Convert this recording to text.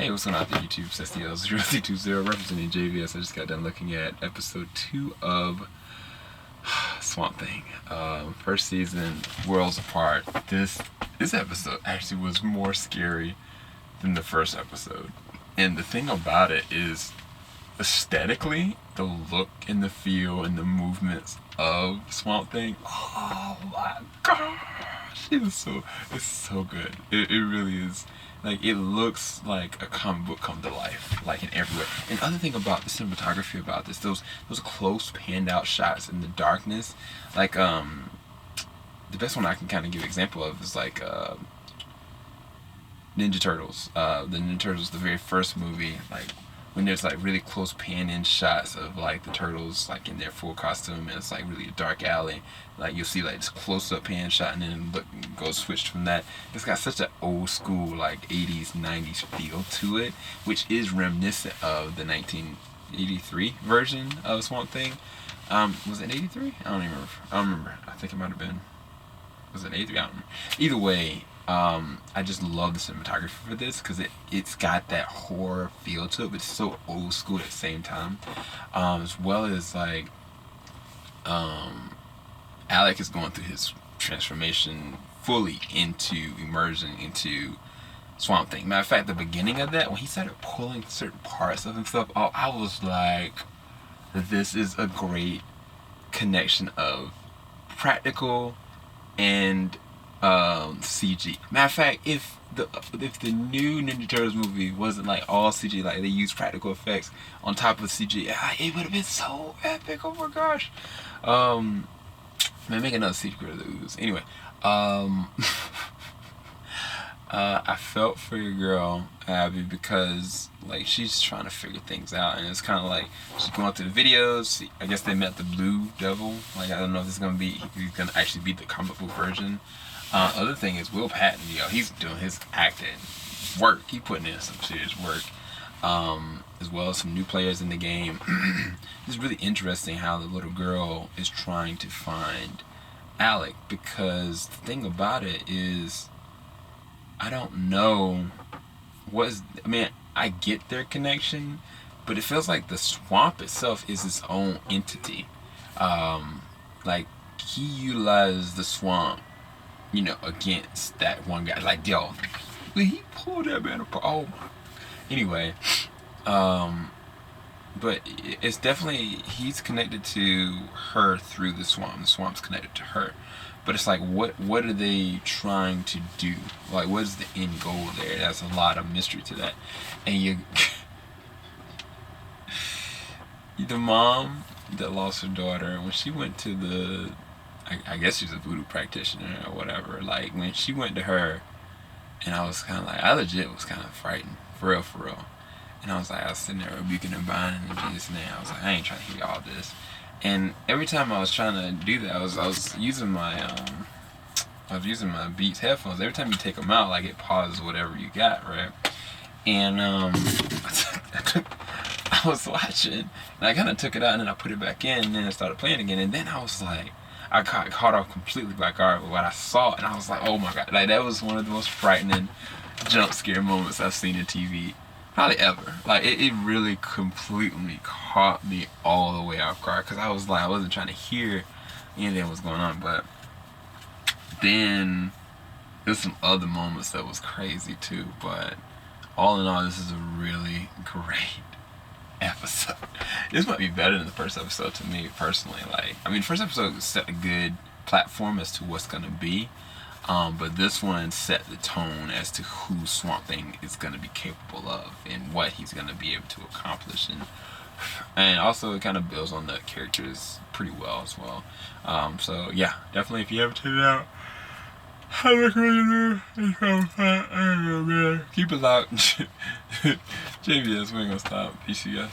Hey, what's going on out there, YouTube? SDL020 representing JVS. I just got done looking at episode 2 of Swamp Thing. First season, Worlds Apart. This episode actually was more scary than the first episode. And the thing about it is, aesthetically, the look and the feel and the movements of Swamp Thing, oh my gosh, it's so good. It really is. Like, it looks like a comic book come to life, like in every way. And the other thing about the cinematography about this, those close panned out shots in the darkness, like the best one I can kind of give an example of is like Ninja Turtles. The Ninja Turtles, the very first movie, like when there's like really close pan-in shots of like the turtles like in their full costume, and it's like really a dark alley. Like you'll see like this close-up pan shot, and then look goes switched from that. It's got such an old school like 80s, 90s feel to it, which is reminiscent of the 1983 version of Swamp Thing. Was it 83? I don't remember. I think it might have been. Was it 83? I don't remember. Either way, I just love the cinematography for this because it's got that horror feel to it, but it's so old school at the same time. As well as like Alec is going through his transformation fully into immersion into Swamp Thing. Matter of fact, the beginning of that, when he started pulling certain parts of himself out, I was like, this is a great connection of practical and CG. Matter of fact, if the new Ninja Turtles movie wasn't like all CG, like they used practical effects on top of CG, it would have been so epic. Oh my gosh. Man, make another Secret of the Ooze. Anyway, I felt for your girl Abby because like she's trying to figure things out, and it's kind of like she's going through the videos. I guess they met the Blue Devil. Like I don't know if he's gonna actually be the comic book version. Other thing is Will Patton. He's doing his acting work. He putting in some serious work. As well as some new players in the game. It's really interesting how the little girl is trying to find Alec, because the thing about it is I don't know I get their connection, but it feels like the swamp itself is its own entity. Like he utilized the swamp, against that one guy. Like, yo, he pulled that man apart. Oh, anyway, but it's definitely he's connected to her through the swamp. The swamp's connected to her, but it's like what are they trying to do? Like, what is the end goal there? That's a lot of mystery to that. And the mom that lost her daughter, when she went to I guess she's a voodoo practitioner or whatever. Like when she went to her, and I was kind of like, I legit was kind of frightened, for real. And I was sitting there rebuking and binding in Jesus' name. I was like, I ain't trying to hear all this. And every time I was trying to do that, I was using my Beats headphones. Every time you take them out, like it pauses whatever you got, right? And I was watching, and I kind of took it out, and then I put it back in, and then I started playing again, and then I was like, I got caught off completely by guard with what I saw, and I was like, oh my god, like that was one of the most frightening jump scare moments I've seen in TV probably ever. Like it really completely caught me all the way off guard, because I was like, I wasn't trying to hear anything that was going on. But then there's some other moments that was crazy too. But all in all, this is a really great episode. This might be better than the first episode to me personally. Like, I mean, the first episode set a good platform as to what's gonna be, but this one set the tone as to who Swamp Thing is gonna be capable of and what he's gonna be able to accomplish, and also it kind of builds on the characters pretty well as well. So yeah, definitely if you ever check it out, I recommend it. I don't know, man. Keep it locked. JBS, we ain't gonna stop. PCS.